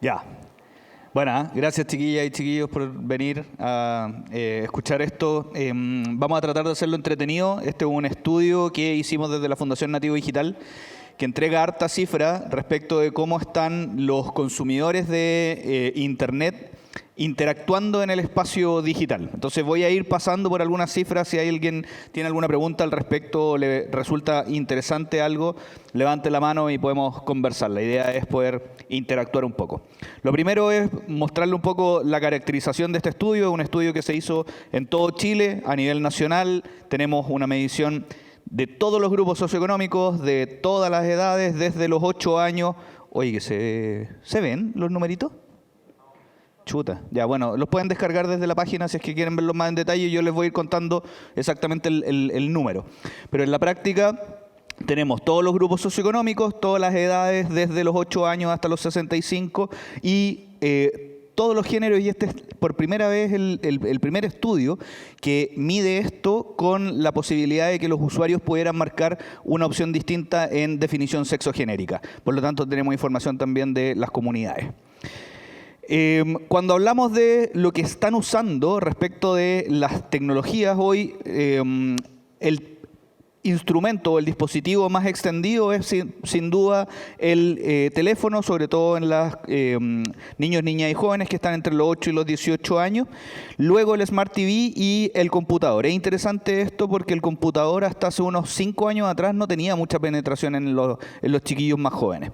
Ya. Bueno, gracias chiquillas y chiquillos por venir a escuchar esto. Vamos a tratar de hacerlo entretenido. Este es un estudio que hicimos desde la Fundación Nativo Digital que entrega harta cifra respecto de cómo están los consumidores de Internet interactuando en el espacio digital. Entonces voy a ir pasando por algunas cifras. Si hay alguien tiene alguna pregunta al respecto o le resulta interesante algo, levante la mano y podemos conversar. La idea es poder interactuar un poco. Lo primero es mostrarle un poco la caracterización de este estudio. Es un estudio que se hizo en todo Chile a nivel nacional. Tenemos una medición de todos los grupos socioeconómicos, de todas las edades, desde los 8 años. Oye, ¿se ven los numeritos? Chuta. Ya, bueno, los pueden descargar desde la página si es que quieren verlos más en detalle. Yo les voy a ir contando exactamente el número. Pero en la práctica tenemos todos los grupos socioeconómicos, todas las edades, desde los 8 años hasta los 65 y todos los géneros. Y este es por primera vez el primer estudio que mide esto con la posibilidad de que los usuarios pudieran marcar una opción distinta en definición sexogenérica. Por lo tanto, tenemos información también de las comunidades. Cuando hablamos de lo que están usando respecto de las tecnologías hoy, el instrumento o el dispositivo más extendido es sin duda el teléfono, sobre todo en los niños, niñas y jóvenes que están entre los 8 y los 18 años. Luego el Smart TV y el computador. Es interesante esto porque el computador hasta hace unos 5 años atrás no tenía mucha penetración en los chiquillos más jóvenes.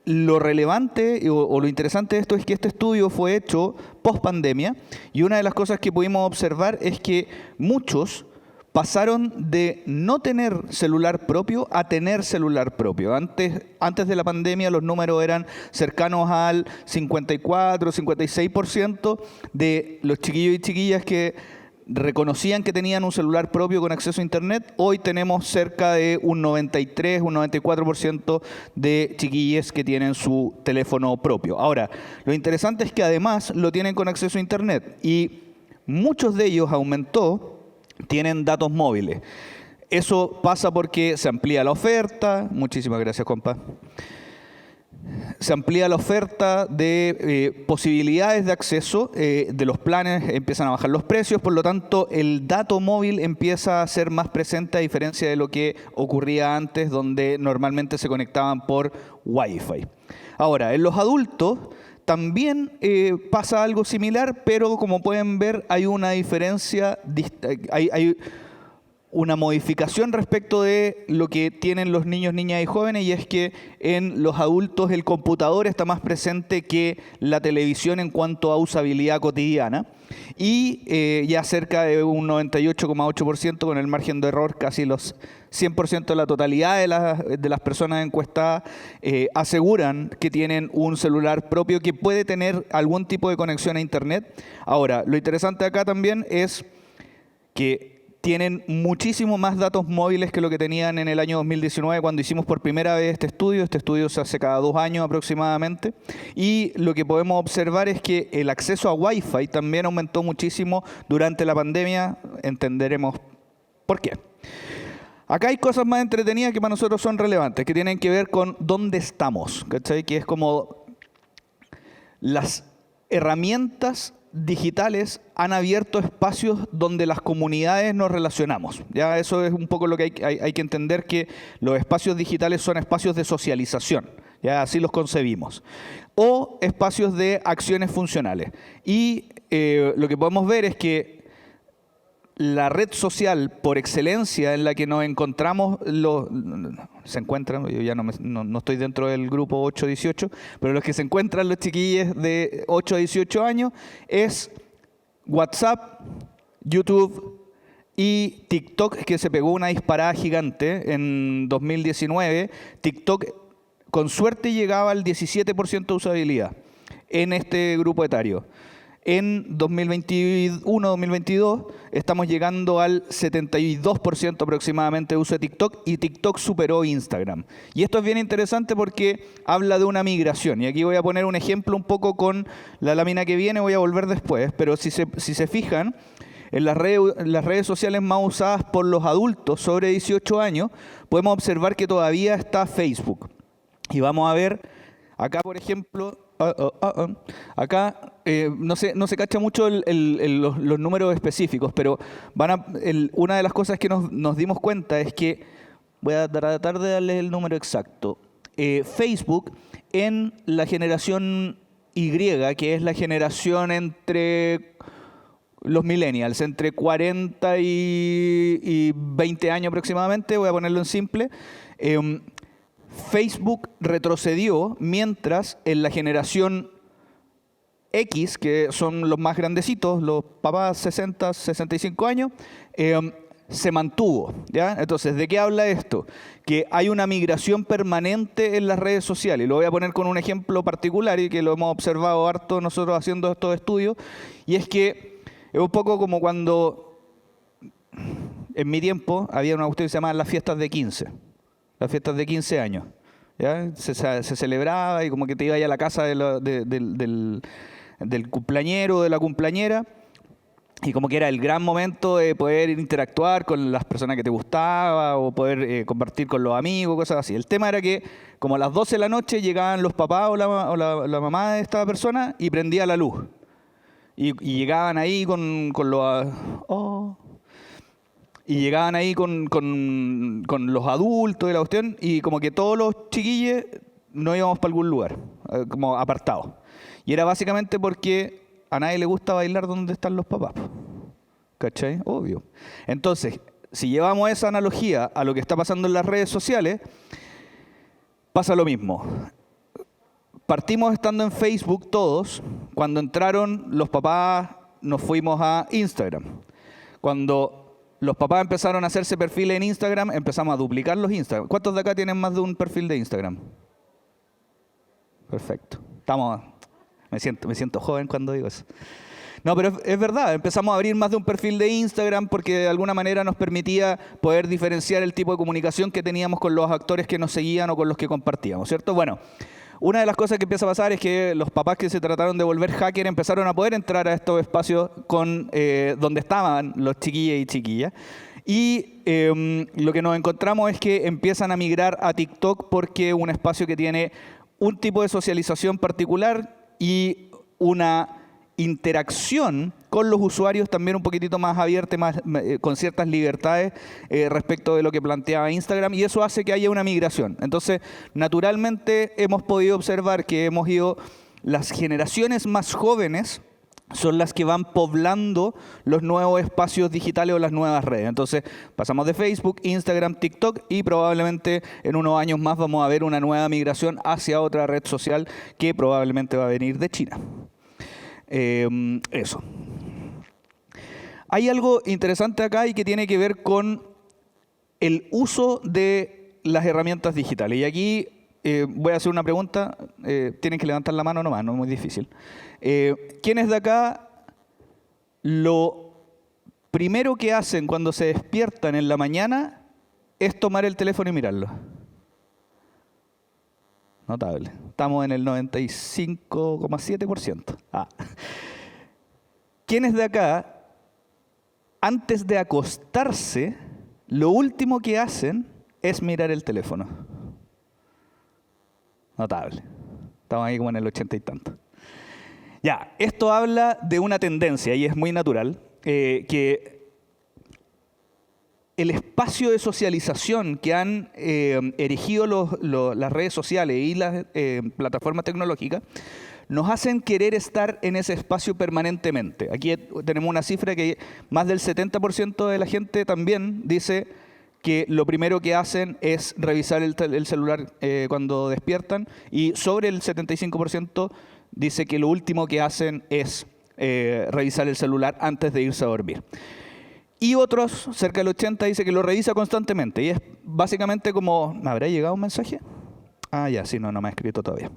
Lo relevante o lo interesante de esto es que este estudio fue hecho post pandemia y una de las cosas que pudimos observar es que muchos pasaron de no tener celular propio a tener celular propio. Antes de la pandemia los números eran cercanos al 54, 56% de los chiquillos y chiquillas que reconocían que tenían un celular propio con acceso a Internet. Hoy tenemos cerca de un 93, un 94% de chiquillos que tienen su teléfono propio. Ahora, lo interesante es que además lo tienen con acceso a Internet y muchos de ellos tienen datos móviles. Eso pasa porque se amplía la oferta. Muchísimas gracias, compa. Se amplía la oferta de posibilidades de acceso, de los planes empiezan a bajar los precios, por lo tanto el dato móvil empieza a ser más presente a diferencia de lo que ocurría antes, donde normalmente se conectaban por Wi-Fi. Ahora, en los adultos también pasa algo similar, pero como pueden ver hay una diferencia, hay una modificación respecto de lo que tienen los niños, niñas y jóvenes, y es que en los adultos el computador está más presente que la televisión en cuanto a usabilidad cotidiana y ya cerca de un 98,8% con el margen de error, casi los 100% de la totalidad de las personas encuestadas aseguran que tienen un celular propio que puede tener algún tipo de conexión a Internet. Ahora, lo interesante acá también es que tienen muchísimo más datos móviles que lo que tenían en el año 2019 cuando hicimos por primera vez este estudio. Este estudio se hace cada 2 años aproximadamente. Y lo que podemos observar es que el acceso a Wi-Fi también aumentó muchísimo durante la pandemia. Entenderemos por qué. Acá hay cosas más entretenidas que para nosotros son relevantes, que tienen que ver con dónde estamos, ¿cachai? Que es como las herramientas digitales han abierto espacios donde las comunidades nos relacionamos. Ya eso es un poco lo que hay que entender, que los espacios digitales son espacios de socialización, ya así los concebimos, o espacios de acciones funcionales. Y lo que podemos ver es que la red social por excelencia en la que nos encontramos, se encuentran, yo ya no estoy dentro del grupo 8-18, pero los que se encuentran los chiquillos de 8 a 18 años es WhatsApp, YouTube y TikTok, que se pegó una disparada gigante en 2019. TikTok con suerte llegaba al 17% de usabilidad en este grupo etario. En 2021-2022 estamos llegando al 72% aproximadamente de uso de TikTok y TikTok superó Instagram. Y esto es bien interesante porque habla de una migración. Y aquí voy a poner un ejemplo un poco con la lámina que viene, voy a volver después, pero si se fijan, en las redes sociales más usadas por los adultos sobre 18 años, podemos observar que todavía está Facebook. Y vamos a ver Acá, por ejemplo, acá no se cacha mucho los números específicos, pero una de las cosas que nos dimos cuenta es que, voy a tratar de darles el número exacto, Facebook en la generación Y, que es la generación entre los millennials, entre 40 y 20 años aproximadamente, voy a ponerlo en simple, Facebook retrocedió mientras en la generación X, que son los más grandecitos, los papás 60, 65 años, se mantuvo, ¿ya? Entonces, ¿de qué habla esto? Que hay una migración permanente en las redes sociales. Y lo voy a poner con un ejemplo particular y que lo hemos observado harto nosotros haciendo estos estudios. Y es que es un poco como cuando, en mi tiempo, había una cuestión que se llamaba las fiestas de 15. Las fiestas de 15 años. ¿Ya? Se celebraba y como que te ibas a la casa del cumpleañero o de la cumpleañera. Y como que era el gran momento de poder interactuar con las personas que te gustaba o poder compartir con los amigos, cosas así. El tema era que como a las 12 de la noche llegaban los papás o la mamá de esta persona y prendía la luz. Y llegaban ahí con los... Y llegaban ahí con los adultos y la cuestión y como que todos los chiquillos no íbamos para algún lugar, como apartados. Y era básicamente porque a nadie le gusta bailar donde están los papás. ¿Cachai? Obvio. Entonces, si llevamos esa analogía a lo que está pasando en las redes sociales, pasa lo mismo. Partimos estando en Facebook todos. Cuando entraron los papás, nos fuimos a Instagram. Cuando los papás empezaron a hacerse perfiles en Instagram, empezamos a duplicar los Instagram. ¿Cuántos de acá tienen más de un perfil de Instagram? Perfecto. Me siento joven cuando digo eso. No, pero es verdad, empezamos a abrir más de un perfil de Instagram porque de alguna manera nos permitía poder diferenciar el tipo de comunicación que teníamos con los actores que nos seguían o con los que compartíamos, ¿cierto? Bueno, una de las cosas que empieza a pasar es que los papás que se trataron de volver hacker empezaron a poder entrar a estos espacios donde estaban los chiquillos y chiquillas. Y lo que nos encontramos es que empiezan a migrar a TikTok porque es un espacio que tiene un tipo de socialización particular y una interacción con los usuarios también un poquitito más abierta, con ciertas libertades respecto de lo que planteaba Instagram, y eso hace que haya una migración. Entonces, naturalmente hemos podido observar que las generaciones más jóvenes son las que van poblando los nuevos espacios digitales o las nuevas redes. Entonces, pasamos de Facebook, Instagram, TikTok y probablemente en unos años más vamos a ver una nueva migración hacia otra red social que probablemente va a venir de China. Eso. Hay algo interesante acá y que tiene que ver con el uso de las herramientas digitales. Y aquí voy a hacer una pregunta. Tienen que levantar la mano nomás, no es muy difícil. ¿Quiénes de acá lo primero que hacen cuando se despiertan en la mañana es tomar el teléfono y mirarlo? Notable. Estamos en el 95,7%. ¿Quiénes de acá, antes de acostarse, lo último que hacen es mirar el teléfono? Notable. Estamos ahí como en el 80 y tanto. Ya, esto habla de una tendencia y es muy natural, que el espacio de socialización que han erigido las redes sociales y las plataformas tecnológicas nos hacen querer estar en ese espacio permanentemente. Aquí tenemos una cifra que más del 70% de la gente también dice que lo primero que hacen es revisar el celular cuando despiertan, y sobre el 75% dice que lo último que hacen es revisar el celular antes de irse a dormir. Y otros, cerca del 80%, dice que lo revisa constantemente. Y es básicamente como, ¿me habrá llegado un mensaje? Ya, sí, no me ha escrito todavía.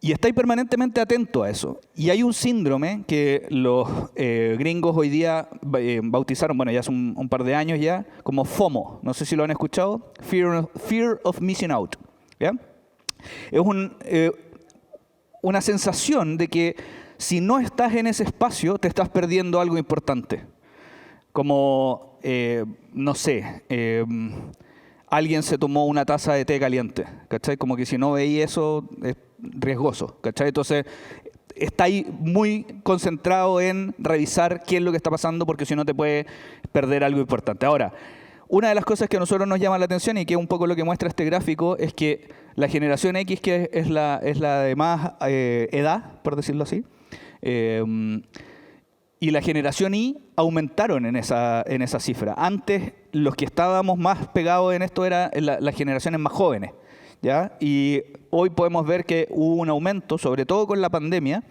Y estáis permanentemente atento a eso. Y hay un síndrome que los gringos hoy día bautizaron, bueno, ya hace un par de años ya, como FOMO. No sé si lo han escuchado. Fear of Missing Out. ¿Ya? Es una sensación de que si no estás en ese espacio, te estás perdiendo algo importante. Como, no sé, alguien se tomó una taza de té caliente, ¿cachai? Como que si no veis eso es riesgoso, ¿cachai? Entonces, está ahí muy concentrado en revisar qué es lo que está pasando, porque si no te puede perder algo importante. Ahora, una de las cosas que a nosotros nos llama la atención y que es un poco lo que muestra este gráfico es que la generación X, que es la de más edad, por decirlo así, y la generación Y aumentaron en esa cifra. Antes, los que estábamos más pegados en esto eran las generaciones más jóvenes, ¿ya? Y hoy podemos ver que hubo un aumento, sobre todo con la pandemia,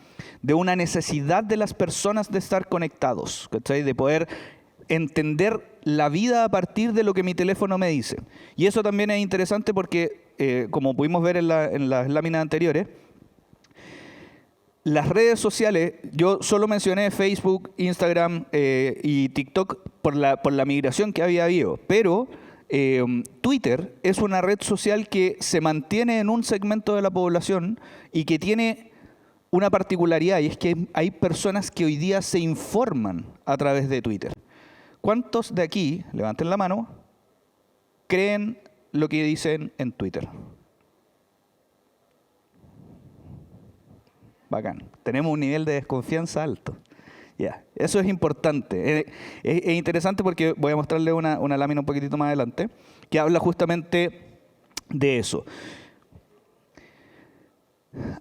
de una necesidad de las personas de estar conectados, ¿cachai? De poder entender la vida a partir de lo que mi teléfono me dice. Y eso también es interesante porque, como pudimos ver en las láminas anteriores, las redes sociales, yo solo mencioné Facebook, Instagram y TikTok por la migración que había habido, pero Twitter es una red social que se mantiene en un segmento de la población y que tiene una particularidad, y es que hay personas que hoy día se informan a través de Twitter. ¿Cuántos de aquí, levanten la mano, creen lo que dicen en Twitter? Bacán. Tenemos un nivel de desconfianza alto. Ya, eso es importante. Es interesante porque voy a mostrarle una lámina un poquitito más adelante que habla justamente de eso.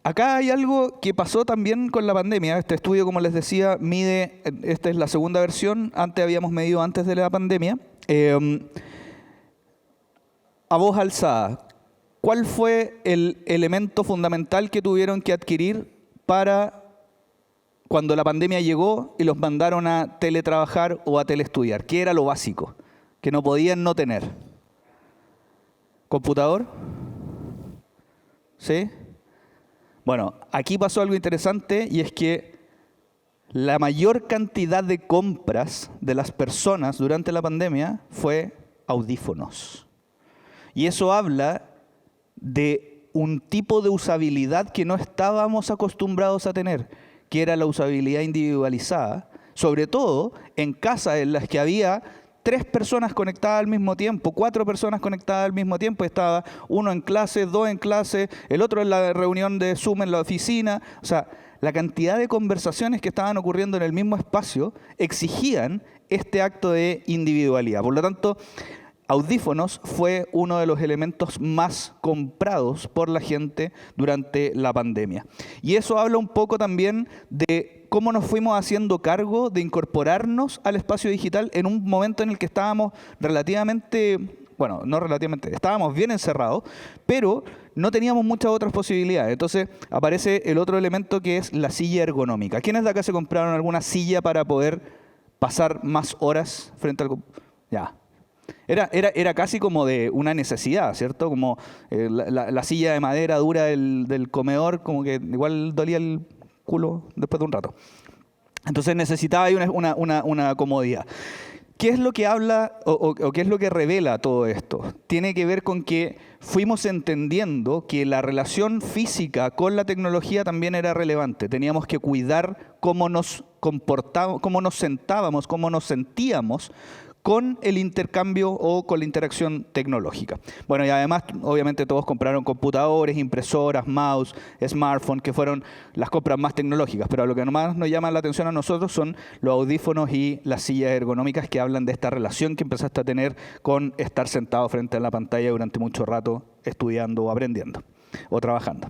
Acá hay algo que pasó también con la pandemia. Este estudio, como les decía, mide, esta es la segunda versión, antes habíamos medido antes de la pandemia. A voz alzada, ¿cuál fue el elemento fundamental que tuvieron que adquirir para cuando la pandemia llegó y los mandaron a teletrabajar o a teleestudiar? ¿Qué era lo básico que no podían no tener? ¿Computador? ¿Sí? Bueno, aquí pasó algo interesante y es que la mayor cantidad de compras de las personas durante la pandemia fue audífonos. Y eso habla de un tipo de usabilidad que no estábamos acostumbrados a tener, que era la usabilidad individualizada, sobre todo en casas en las que había 3 personas conectadas al mismo tiempo, 4 personas conectadas al mismo tiempo, estaba uno en clase, 2 en clase, el otro en la reunión de Zoom en la oficina. O sea, la cantidad de conversaciones que estaban ocurriendo en el mismo espacio exigían este acto de individualidad. Por lo tanto, audífonos fue uno de los elementos más comprados por la gente durante la pandemia. Y eso habla un poco también de cómo nos fuimos haciendo cargo de incorporarnos al espacio digital en un momento en el que estábamos relativamente, bueno, no relativamente, estábamos bien encerrados, pero no teníamos muchas otras posibilidades. Entonces aparece el otro elemento que es la silla ergonómica. ¿Quiénes de acá se compraron alguna silla para poder pasar más horas frente al computador? Ya. Era casi como de una necesidad, ¿cierto? Como la silla de madera dura del comedor, como que igual dolía el culo después de un rato. Entonces necesitaba ahí una comodidad. ¿Qué es lo que habla o qué es lo que revela todo esto? Tiene que ver con que fuimos entendiendo que la relación física con la tecnología también era relevante. Teníamos que cuidar cómo nos comportábamos, cómo nos sentábamos, cómo nos sentíamos con el intercambio o con la interacción tecnológica. Bueno, y además, obviamente, todos compraron computadores, impresoras, mouse, smartphone, que fueron las compras más tecnológicas. Pero lo que más nos llama la atención a nosotros son los audífonos y las sillas ergonómicas que hablan de esta relación que empezaste a tener con estar sentado frente a la pantalla durante mucho rato estudiando o aprendiendo o trabajando.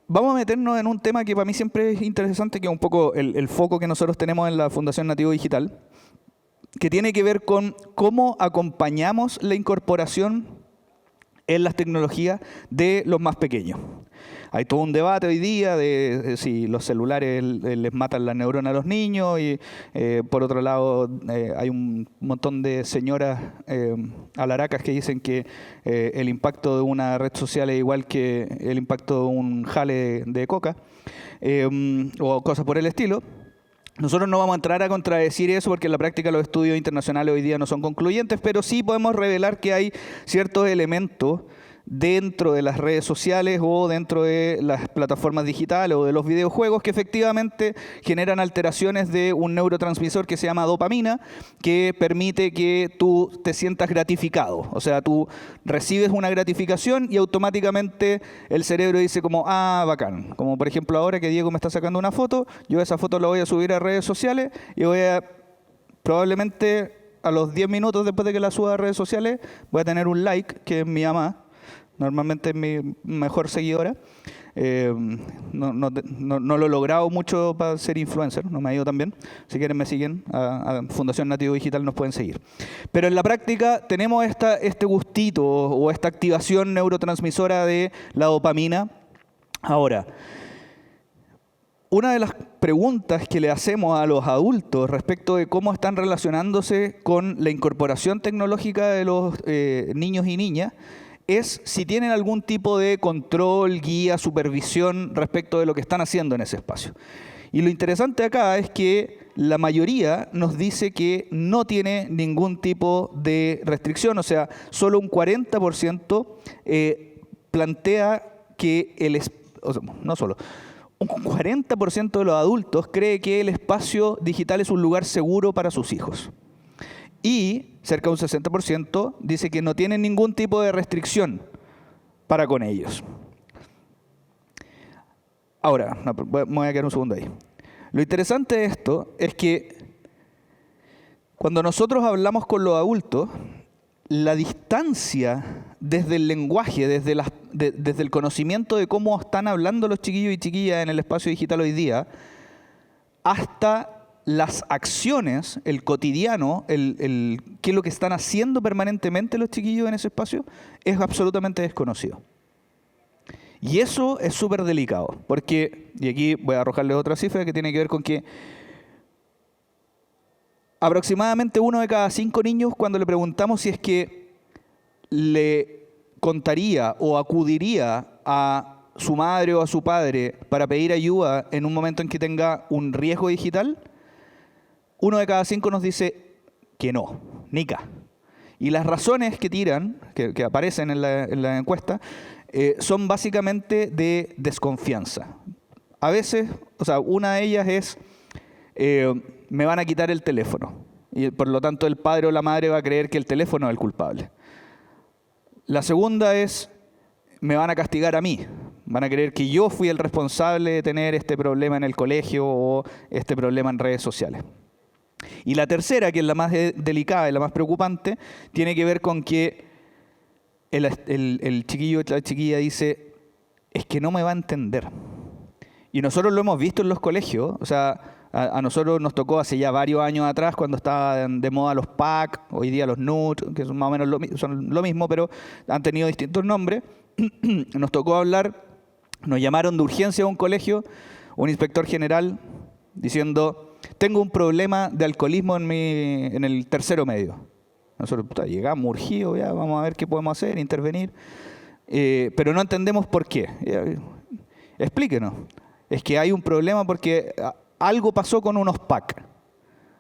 Vamos a meternos en un tema que para mí siempre es interesante, que es un poco el foco que nosotros tenemos en la Fundación Nativo Digital, que tiene que ver con cómo acompañamos la incorporación en las tecnologías de los más pequeños. Hay todo un debate hoy día de si los celulares les matan la neurona a los niños y por otro lado hay un montón de señoras alaracas que dicen que el impacto de una red social es igual que el impacto de un jale de coca o cosas por el estilo. Nosotros no vamos a entrar a contradecir eso porque en la práctica los estudios internacionales hoy día no son concluyentes, pero sí podemos revelar que hay ciertos elementos dentro de las redes sociales o dentro de las plataformas digitales o de los videojuegos que efectivamente generan alteraciones de un neurotransmisor que se llama dopamina, que permite que tú te sientas gratificado. O sea, tú recibes una gratificación y automáticamente el cerebro dice como, ah, bacán. Como por ejemplo ahora que Diego me está sacando una foto, yo esa foto la voy a subir a redes sociales y voy a probablemente a los 10 minutos después de que la suba a redes sociales voy a tener un like, que es mi mamá. Normalmente es mi mejor seguidora. No lo he logrado mucho para ser influencer, no me ha ido tan bien. Si quieren me siguen, a Fundación Nativo Digital nos pueden seguir. Pero en la práctica tenemos este gustito o esta activación neurotransmisora de la dopamina. Ahora, una de las preguntas que le hacemos a los adultos respecto de cómo están relacionándose con la incorporación tecnológica de los niños y niñas es si tienen algún tipo de control, guía, supervisión respecto de lo que están haciendo en ese espacio. Y lo interesante acá es que la mayoría nos dice que no tiene ningún tipo de restricción, o sea, solo un 40% plantea que no solo, un 40% de los adultos cree que el espacio digital es un lugar seguro para sus hijos. Y cerca de un 60% dice que no tienen ningún tipo de restricción para con ellos. Ahora, me voy a quedar un segundo ahí. Lo interesante de esto es que cuando nosotros hablamos con los adultos, la distancia desde el lenguaje, desde el conocimiento de cómo están hablando los chiquillos y chiquillas en el espacio digital hoy día, hasta las acciones, el cotidiano, qué es lo que están haciendo permanentemente los chiquillos en ese espacio, es absolutamente desconocido. Y eso es súper delicado, porque, y aquí voy a arrojarles otra cifra que tiene que ver con que aproximadamente 1 de cada 5 niños, cuando le preguntamos si es que le contaría o acudiría a su madre o a su padre para pedir ayuda en un momento en que tenga un riesgo digital, 1 de cada 5 nos dice que no, nica. Y las razones que tiran, que aparecen en la encuesta, son básicamente de desconfianza. A veces, o sea, una de ellas es, me van a quitar el teléfono. Y por lo tanto el padre o la madre va a creer que el teléfono es el culpable. La segunda es, me van a castigar a mí. Van a creer que yo fui el responsable de tener este problema en el colegio o este problema en redes sociales. Y la tercera, que es la más delicada y la más preocupante, tiene que ver con que el chiquillo o la chiquilla dice, es que no me va a entender. Y nosotros lo hemos visto en los colegios, o sea, a nosotros nos tocó hace ya varios años atrás, cuando estaban de moda los PAC, hoy día los NUT, que son más o menos son lo mismo, pero han tenido distintos nombres. Nos tocó hablar, nos llamaron de urgencia a un colegio, un inspector general, diciendo, tengo un problema de alcoholismo en el tercero medio. Nosotros llegamos urgidos, ya vamos a ver qué podemos hacer, intervenir, pero no entendemos por qué. Explíquenos. Es que hay un problema porque algo pasó con unos PAC.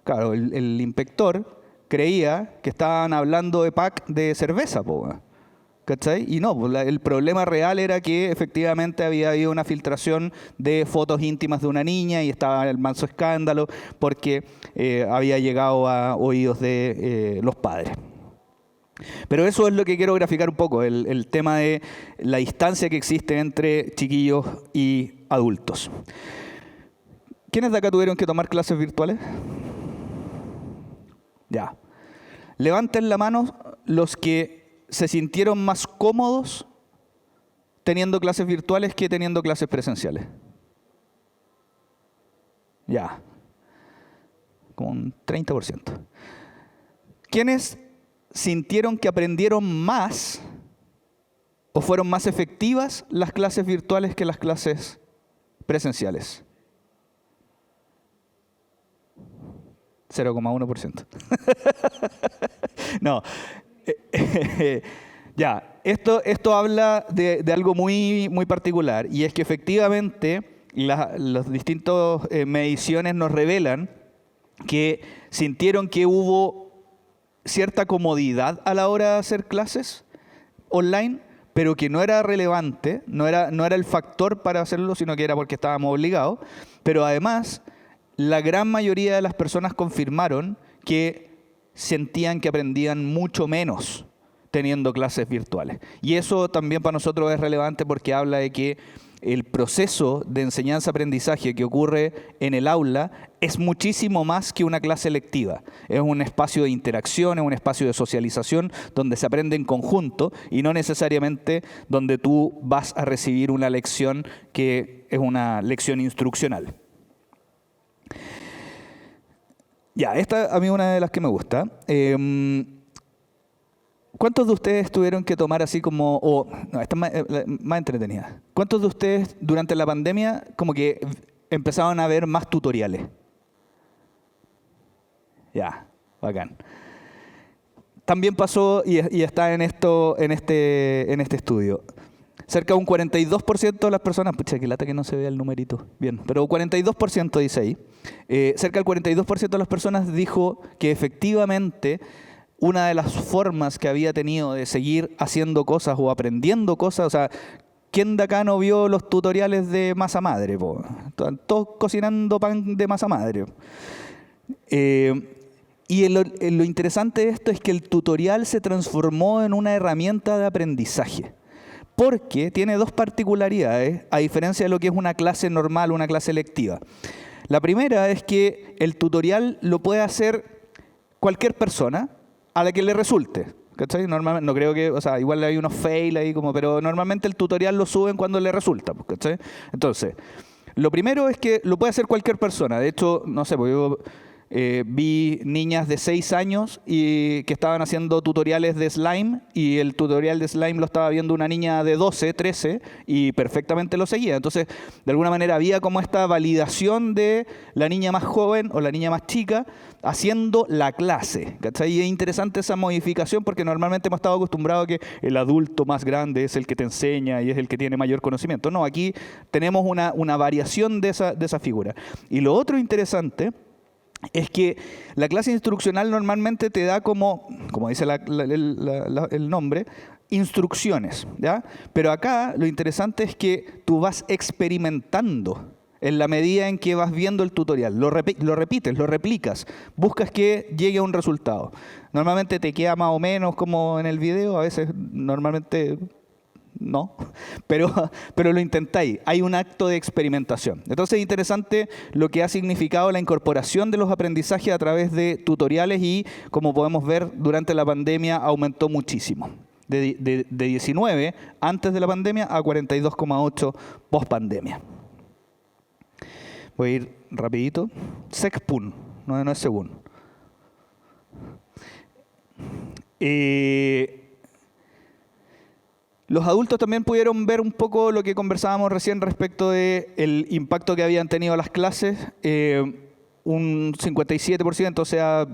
Claro, el inspector creía que estaban hablando de PAC de cerveza, ¿cachai? Y no, el problema real era que efectivamente había habido una filtración de fotos íntimas de una niña y estaba el manso escándalo porque había llegado a oídos de los padres. Pero eso es lo que quiero graficar un poco, el tema de la distancia que existe entre chiquillos y adultos. ¿Quiénes de acá tuvieron que tomar clases virtuales? Ya. Levanten la mano los que se sintieron más cómodos teniendo clases virtuales que teniendo clases presenciales. Ya. Como un 30%. ¿Quiénes sintieron que aprendieron más o fueron más efectivas las clases virtuales que las clases presenciales? 0,1%. No. Ya, esto habla de algo muy, muy particular, y es que efectivamente las distintas mediciones nos revelan que sintieron que hubo cierta comodidad a la hora de hacer clases online, pero que no era relevante, no era el factor para hacerlo, sino que era porque estábamos obligados. Pero además, la gran mayoría de las personas confirmaron que sentían que aprendían mucho menos teniendo clases virtuales. Y eso también para nosotros es relevante porque habla de que el proceso de enseñanza-aprendizaje que ocurre en el aula es muchísimo más que una clase lectiva. Es un espacio de interacción, es un espacio de socialización donde se aprende en conjunto y no necesariamente donde tú vas a recibir una lección que es una lección instruccional. Ya, esta a mí es una de las que me gusta. ¿Cuántos de ustedes tuvieron que tomar así como, no, esta es más entretenida? ¿Cuántos de ustedes durante la pandemia como que empezaron a ver más tutoriales? Ya, bacán. También pasó, y está en este estudio, cerca de un 42% de las personas, pucha, que lata que no se vea el numerito, bien, pero 42% dice ahí, cerca del 42% de las personas dijo que efectivamente una de las formas que había tenido de seguir haciendo cosas o aprendiendo cosas, o sea, ¿quién de acá no vio los tutoriales de masa madre? Po? Todos cocinando pan de masa madre. Y lo interesante de esto es que el tutorial se transformó en una herramienta de aprendizaje. Porque tiene dos particularidades, a diferencia de lo que es una clase normal o una clase lectiva. La primera es que el tutorial lo puede hacer cualquier persona a la que le resulte. ¿Cachai? Normalmente, no creo que, o sea, igual hay unos fail ahí, pero normalmente el tutorial lo suben cuando le resulta. ¿Cachai? Entonces, lo primero es que lo puede hacer cualquier persona. De hecho, no sé, porque yo vi niñas de 6 años y que estaban haciendo tutoriales de slime y el tutorial de slime lo estaba viendo una niña de 12, 13 y perfectamente lo seguía. Entonces, de alguna manera había como esta validación de la niña más joven o la niña más chica haciendo la clase. ¿Cachai? Y es interesante esa modificación porque normalmente hemos estado acostumbrados a que el adulto más grande es el que te enseña y es el que tiene mayor conocimiento. No, aquí tenemos una variación de esa figura. Y lo otro interesante es que la clase instruccional normalmente te da como dice el nombre, instrucciones, ¿ya? Pero acá lo interesante es que tú vas experimentando en la medida en que vas viendo el tutorial. Lo repites, lo replicas, buscas que llegue a un resultado. Normalmente te queda más o menos como en el video, a veces normalmente no, pero lo intentáis. Hay un acto de experimentación. Entonces es interesante lo que ha significado la incorporación de los aprendizajes a través de tutoriales y, como podemos ver, durante la pandemia aumentó muchísimo. De 19 antes de la pandemia a 42,8 post pandemia. Voy a ir rapidito. Sexpun, no es según. Los adultos también pudieron ver un poco lo que conversábamos recién respecto del impacto que habían tenido las clases. Un 57%, o sea,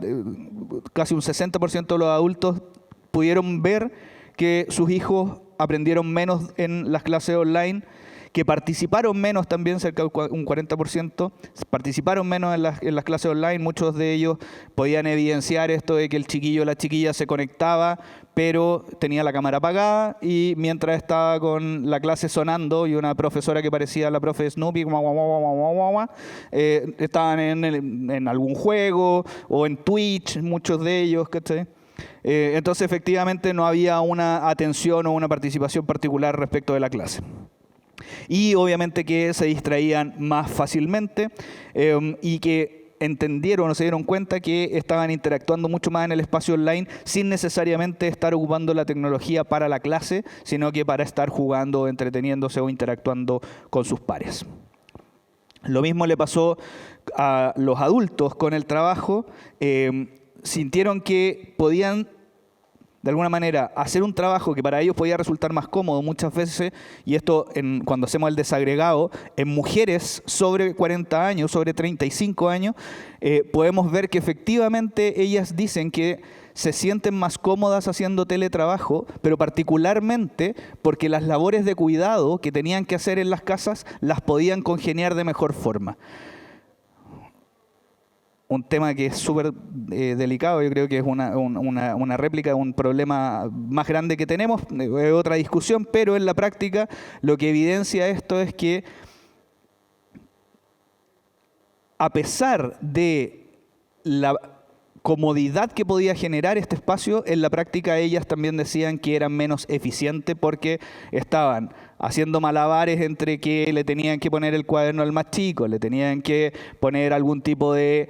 casi un 60% de los adultos pudieron ver que sus hijos aprendieron menos en las clases online, que participaron menos también, cerca de un 40%, participaron menos en las clases online. Muchos de ellos podían evidenciar esto de que el chiquillo o la chiquilla se conectaba, pero tenía la cámara apagada y mientras estaba con la clase sonando y una profesora que parecía la profe Snoopy, estaban en algún juego o en Twitch, muchos de ellos, ¿cachai? Entonces efectivamente no había una atención o una participación particular respecto de la clase. Y obviamente que se distraían más fácilmente y que entendieron o se dieron cuenta que estaban interactuando mucho más en el espacio online sin necesariamente estar ocupando la tecnología para la clase, sino que para estar jugando, entreteniéndose o interactuando con sus pares. Lo mismo le pasó a los adultos con el trabajo. Sintieron que podían de alguna manera hacer un trabajo que para ellos podía resultar más cómodo muchas veces, y esto cuando hacemos el desagregado, en mujeres sobre 40 años, sobre 35 años, podemos ver que efectivamente ellas dicen que se sienten más cómodas haciendo teletrabajo, pero particularmente porque las labores de cuidado que tenían que hacer en las casas las podían congeniar de mejor forma. un tema que es súper delicado. Yo creo que es una réplica de un problema más grande que tenemos, otra discusión, pero en la práctica lo que evidencia esto es que a pesar de la comodidad que podía generar este espacio, en la práctica ellas también decían que eran menos eficientes porque estaban haciendo malabares entre que le tenían que poner el cuaderno al más chico, le tenían que poner algún tipo de,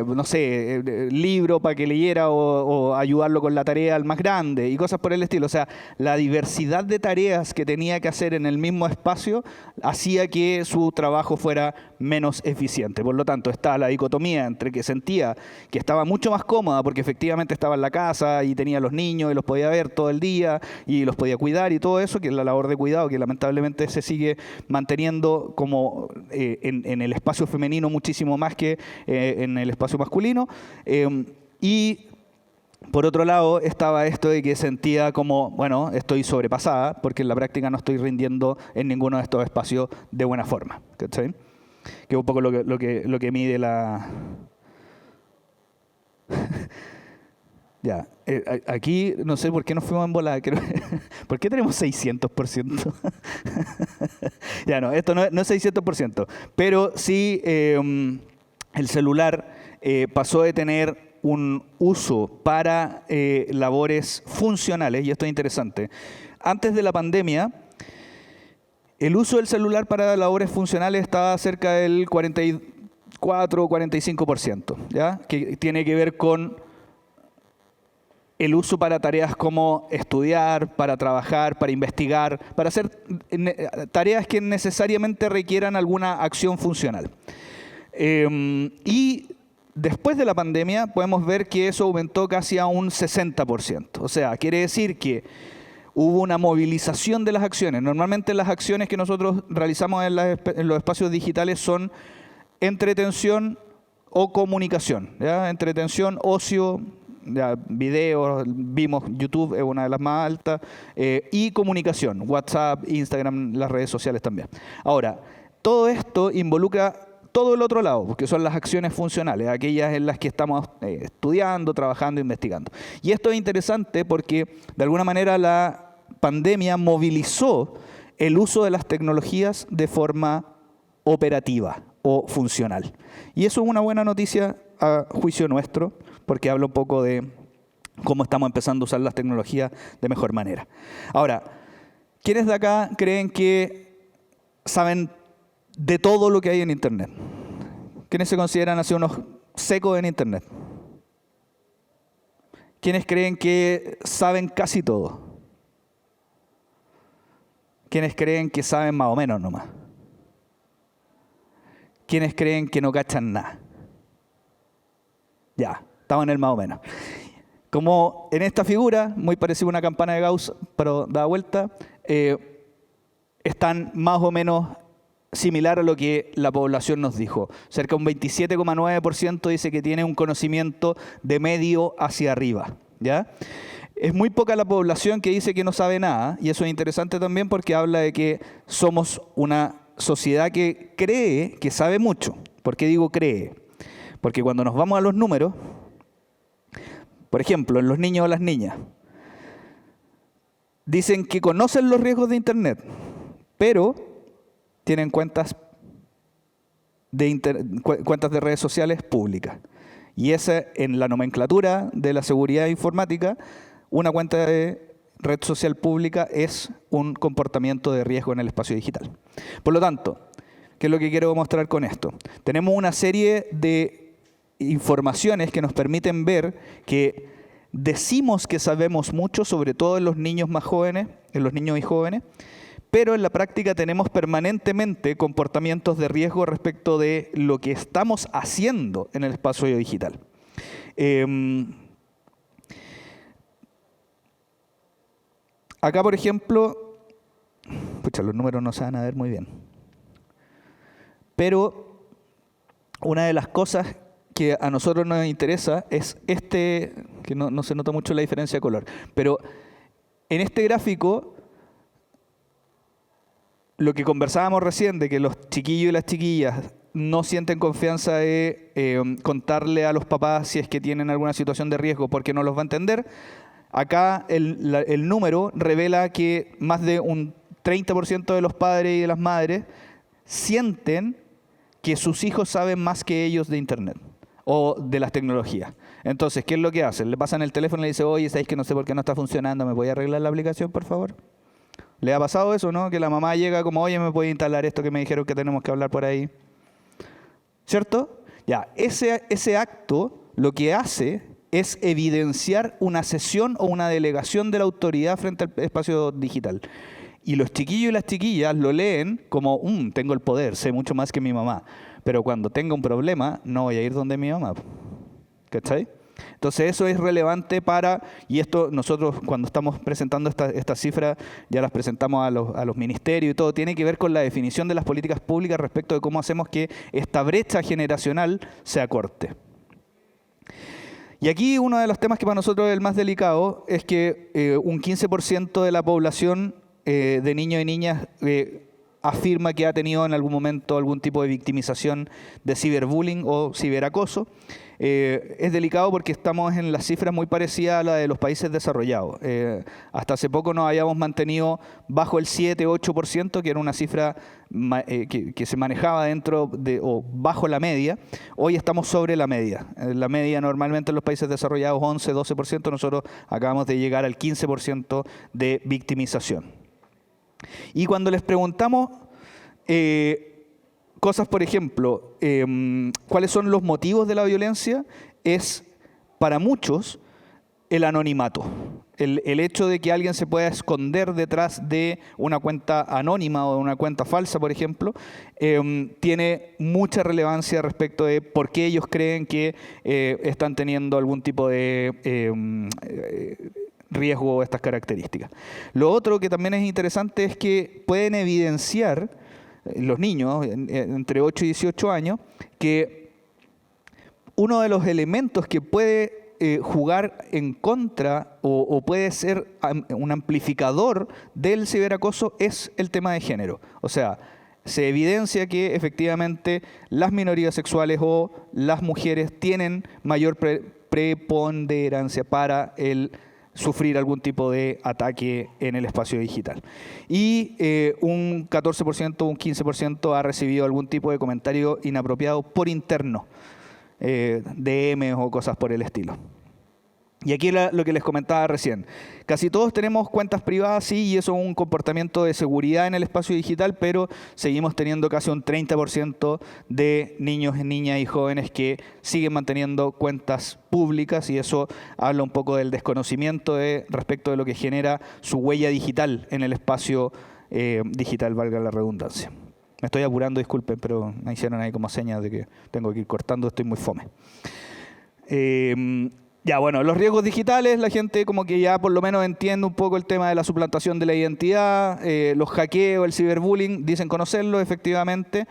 no sé, libro para que leyera o ayudarlo con la tarea al más grande y cosas por el estilo. O sea, la diversidad de tareas que tenía que hacer en el mismo espacio hacía que su trabajo fuera menos eficiente. Por lo tanto, está la dicotomía entre que sentía que estaba mucho más cómoda porque efectivamente estaba en la casa y tenía a los niños y los podía ver todo el día y los podía cuidar y todo eso, que es la labor de cuidado que lamentablemente se sigue manteniendo como en el espacio femenino muchísimo más que en el espacio masculino. Y por otro lado estaba esto de que sentía como, bueno, estoy sobrepasada porque en la práctica no estoy rindiendo en ninguno de estos espacios de buena forma. ¿Cachai? Que es un poco lo que mide la... Ya, aquí no sé por qué nos fuimos en volada. ¿Por qué tenemos 600%? Ya no, esto no es 600%, pero sí el celular pasó de tener un uso para labores funcionales, y esto es interesante. Antes de la pandemia, el uso del celular para labores funcionales estaba cerca del 44 o 45%, ¿ya? Que tiene que ver con el uso para tareas como estudiar, para trabajar, para investigar, para hacer tareas que necesariamente requieran alguna acción funcional. Y después de la pandemia podemos ver que eso aumentó casi a un 60%. O sea, quiere decir que hubo una movilización de las acciones. Normalmente las acciones que nosotros realizamos en los espacios digitales son entretención o comunicación, ¿ya? Entretención, ocio, ya, videos, vimos YouTube es una de las más altas, y comunicación, WhatsApp, Instagram, las redes sociales también. Ahora, todo esto involucra todo el otro lado, porque son las acciones funcionales, aquellas en las que estamos estudiando, trabajando, investigando. Y esto es interesante porque de alguna manera la pandemia movilizó el uso de las tecnologías de forma operativa o funcional. Y eso es una buena noticia a juicio nuestro, porque habla un poco de cómo estamos empezando a usar las tecnologías de mejor manera. Ahora, ¿quiénes de acá creen que saben de todo lo que hay en Internet? ¿Quiénes se consideran así unos secos en Internet? ¿Quiénes creen que saben casi todo? ¿Quiénes creen que saben más o menos nomás? ¿Quiénes creen que no cachan nada? Ya, estamos en el más o menos. Como en esta figura, muy parecida a una campana de Gauss, pero da vuelta, están más o menos similar a lo que la población nos dijo. Cerca de un 27,9% dice que tiene un conocimiento de medio hacia arriba, ¿ya? Es muy poca la población que dice que no sabe nada, y eso es interesante también porque habla de que somos una sociedad que cree que sabe mucho. ¿Por qué digo cree? Porque cuando nos vamos a los números, por ejemplo, en los niños o las niñas, dicen que conocen los riesgos de Internet, pero tienen cuentas de redes sociales públicas. Y esa, en la nomenclatura de la seguridad informática, una cuenta de red social pública es un comportamiento de riesgo en el espacio digital. Por lo tanto, ¿qué es lo que quiero mostrar con esto? Tenemos una serie de informaciones que nos permiten ver que decimos que sabemos mucho, sobre todo en los niños más jóvenes, en los niños y jóvenes, pero en la práctica tenemos permanentemente comportamientos de riesgo respecto de lo que estamos haciendo en el espacio digital. Acá, por ejemplo, los números no se van a ver muy bien, pero una de las cosas que a nosotros nos interesa es que no se nota mucho la diferencia de color, pero en este gráfico, lo que conversábamos recién de que los chiquillos y las chiquillas no sienten confianza de contarle a los papás si es que tienen alguna situación de riesgo porque no los va a entender. Acá el número revela que más de un 30% de los padres y de las madres sienten que sus hijos saben más que ellos de Internet o de las tecnologías. Entonces, ¿qué es lo que hacen? Le pasan el teléfono y le dicen, oye, ¿sabéis que no sé por qué no está funcionando? ¿Me voy a arreglar la aplicación, por favor? ¿Le ha pasado eso, no? Que la mamá llega como, oye, ¿me puede instalar esto que me dijeron que tenemos que hablar por ahí? ¿Cierto? Ya, ese acto lo que hace es evidenciar una cesión o una delegación de la autoridad frente al espacio digital. Y los chiquillos y las chiquillas lo leen como, tengo el poder, sé mucho más que mi mamá. Pero cuando tenga un problema, no voy a ir donde mi mamá. ¿Cachai? Entonces eso es relevante y esto nosotros cuando estamos presentando estas cifras, ya las presentamos a los ministerios y todo, tiene que ver con la definición de las políticas públicas respecto de cómo hacemos que esta brecha generacional se acorte. Y aquí uno de los temas que para nosotros es el más delicado es que un 15% de la población de niños y niñas afirma que ha tenido en algún momento algún tipo de victimización de ciberbullying o ciberacoso. Es delicado porque estamos en las cifras muy parecidas a la de los países desarrollados. Hasta hace poco nos habíamos mantenido bajo el 7-8%, que era una cifra que se manejaba dentro o bajo la media. Hoy estamos sobre la media. La media normalmente en los países desarrollados 11-12%, nosotros acabamos de llegar al 15% de victimización. Y cuando les preguntamos cosas, por ejemplo, cuáles son los motivos de la violencia, es para muchos el anonimato. El hecho de que alguien se pueda esconder detrás de una cuenta anónima o de una cuenta falsa, por ejemplo, tiene mucha relevancia respecto de por qué ellos creen que están teniendo algún tipo de riesgo o estas características. Lo otro que también es interesante es que pueden evidenciar los niños entre 8 y 18 años que uno de los elementos que puede jugar en contra o puede ser un amplificador del ciberacoso es el tema de género. O sea, se evidencia que efectivamente las minorías sexuales o las mujeres tienen mayor preponderancia para sufrir algún tipo de ataque en el espacio digital. Y un 14%, un 15% ha recibido algún tipo de comentario inapropiado por interno, DMs o cosas por el estilo. Y aquí lo que les comentaba recién. Casi todos tenemos cuentas privadas, sí, y eso es un comportamiento de seguridad en el espacio digital, pero seguimos teniendo casi un 30% de niños, niñas y jóvenes que siguen manteniendo cuentas públicas, y eso habla un poco del desconocimiento respecto de lo que genera su huella digital en el espacio digital, valga la redundancia. Me estoy apurando, disculpen, pero me hicieron ahí como señas de que tengo que ir cortando, estoy muy fome. Ya, bueno, los riesgos digitales, la gente como que ya por lo menos entiende un poco el tema de la suplantación de la identidad, los hackeos, el ciberbullying, dicen conocerlo efectivamente,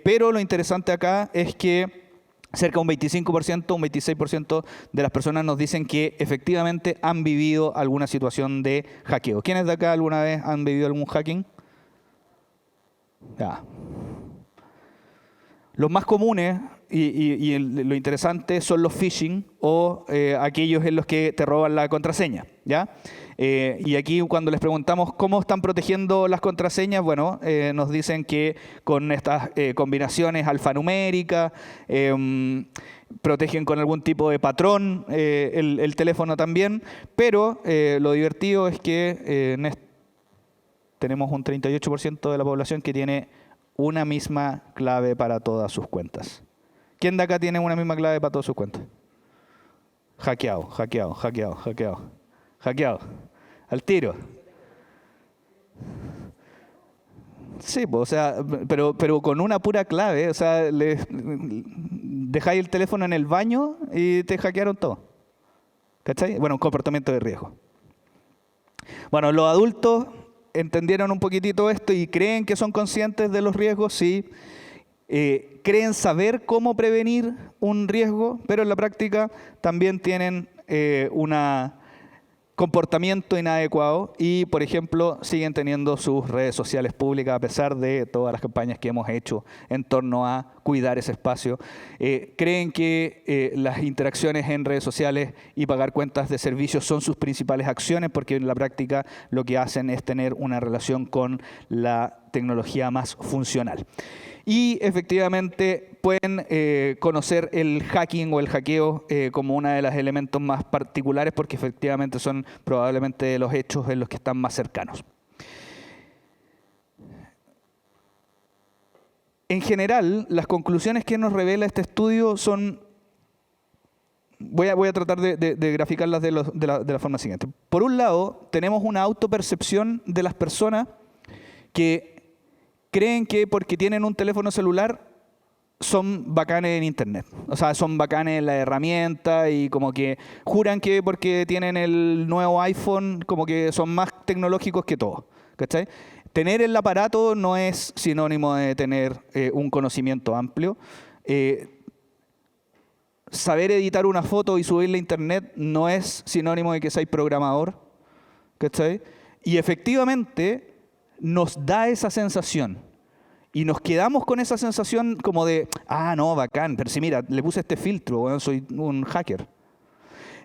pero lo interesante acá es que cerca de un 25%, un 26% de las personas nos dicen que efectivamente han vivido alguna situación de hackeo. ¿Quiénes de acá alguna vez han vivido algún hacking? Ya. Los más comunes y lo interesante son los phishing o aquellos en los que te roban la contraseña, ¿ya? Y aquí cuando les preguntamos cómo están protegiendo las contraseñas, bueno, nos dicen que con estas combinaciones alfanuméricas, protegen con algún tipo de patrón el teléfono también, pero lo divertido es que tenemos un 38% de la población que tiene una misma clave para todas sus cuentas. ¿Quién de acá tiene una misma clave para todas sus cuentas? Hackeado, hackeado, hackeado, hackeado. Hackeado. Al tiro. Sí, pues, o sea, pero con una pura clave, o sea, dejáis el teléfono en el baño y te hackearon todo. ¿Cachai? Bueno, un comportamiento de riesgo. Bueno, los adultos entendieron un poquitito esto y creen que son conscientes de los riesgos, sí. Creen saber cómo prevenir un riesgo, pero en la práctica también tienen comportamiento inadecuado y, por ejemplo, siguen teniendo sus redes sociales públicas a pesar de todas las campañas que hemos hecho en torno a cuidar ese espacio. Creen que las interacciones en redes sociales y pagar cuentas de servicios son sus principales acciones porque en la práctica lo que hacen es tener una relación con la tecnología más funcional. Y efectivamente pueden conocer el hacking o el hackeo como uno de los elementos más particulares porque efectivamente son probablemente los hechos en los que están más cercanos. En general, las conclusiones que nos revela este estudio son... Voy a tratar de graficarlas de la forma siguiente. Por un lado, tenemos una autopercepción de las personas que creen que porque tienen un teléfono celular son bacanes en Internet. O sea, son bacanes en la herramienta y como que juran que porque tienen el nuevo iPhone como que son más tecnológicos que todos. ¿Cachai? Tener el aparato no es sinónimo de tener un conocimiento amplio. Saber editar una foto y subirla a Internet no es sinónimo de que seas programador. ¿Cachai? Y efectivamente nos da esa sensación y nos quedamos con esa sensación como de, ah, no, bacán, pero sí, mira, le puse este filtro, bueno, soy un hacker.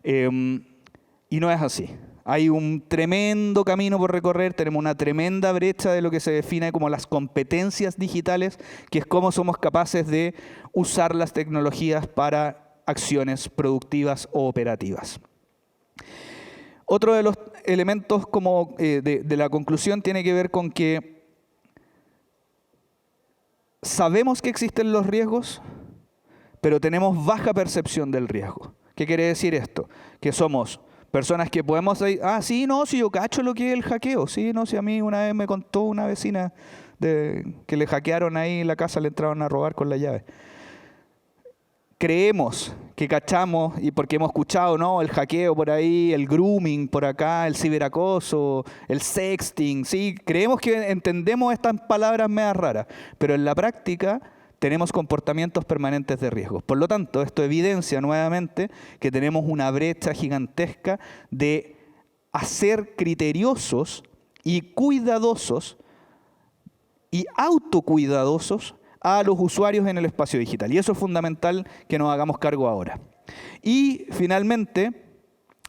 Y no es así. Hay un tremendo camino por recorrer, tenemos una tremenda brecha de lo que se define como las competencias digitales, que es cómo somos capaces de usar las tecnologías para acciones productivas o operativas. Otro de los elementos como de la conclusión tiene que ver con que sabemos que existen los riesgos, pero tenemos baja percepción del riesgo. ¿Qué quiere decir esto? Que somos personas que podemos decir, ah, sí, no, si yo cacho lo que es el hackeo. Sí, no, si a mí una vez me contó una vecina que le hackearon ahí en la casa, le entraron a robar con la llave. Creemos que cachamos, y porque hemos escuchado, ¿no?, el hackeo por ahí, el grooming por acá, el ciberacoso, el sexting, ¿sí? Creemos que entendemos estas palabras medias raras, pero en la práctica tenemos comportamientos permanentes de riesgo. Por lo tanto, esto evidencia nuevamente que tenemos una brecha gigantesca de hacer criteriosos y cuidadosos y autocuidadosos a los usuarios en el espacio digital. Y eso es fundamental que nos hagamos cargo ahora. Y finalmente,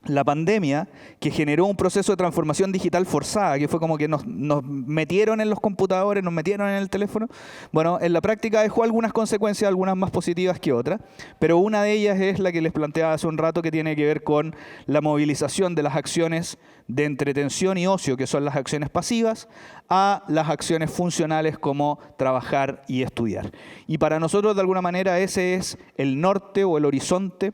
la pandemia, que generó un proceso de transformación digital forzada, que fue como que nos metieron en los computadores, nos metieron en el teléfono. Bueno, en la práctica dejó algunas consecuencias, algunas más positivas que otras, pero una de ellas es la que les planteaba hace un rato, que tiene que ver con la movilización de las acciones de entretención y ocio, que son las acciones pasivas, a las acciones funcionales como trabajar y estudiar. Y para nosotros, de alguna manera, ese es el norte o el horizonte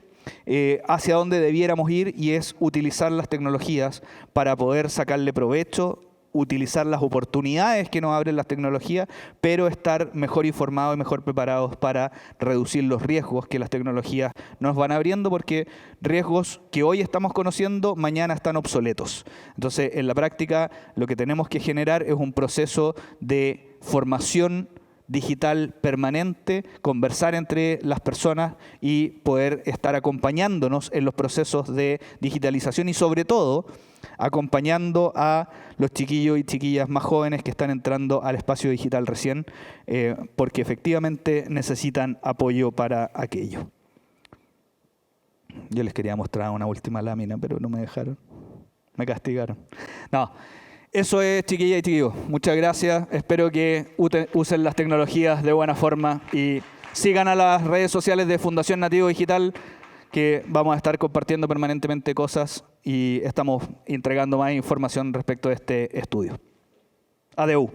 hacia donde debiéramos ir, y es utilizar las tecnologías para poder sacarle provecho, utilizar las oportunidades que nos abren las tecnologías, pero estar mejor informados y mejor preparados para reducir los riesgos que las tecnologías nos van abriendo, porque riesgos que hoy estamos conociendo, mañana están obsoletos. Entonces, en la práctica, lo que tenemos que generar es un proceso de formación digital permanente, conversar entre las personas y poder estar acompañándonos en los procesos de digitalización y, sobre todo, acompañando a los chiquillos y chiquillas más jóvenes que están entrando al espacio digital recién, porque efectivamente necesitan apoyo para aquello. Yo les quería mostrar una última lámina, pero no me dejaron. Me castigaron. No. Eso es, chiquillas y chiquillos. Muchas gracias. Espero que usen las tecnologías de buena forma y sigan a las redes sociales de Fundación Nativo Digital, que vamos a estar compartiendo permanentemente cosas y estamos entregando más información respecto de este estudio. Adeu.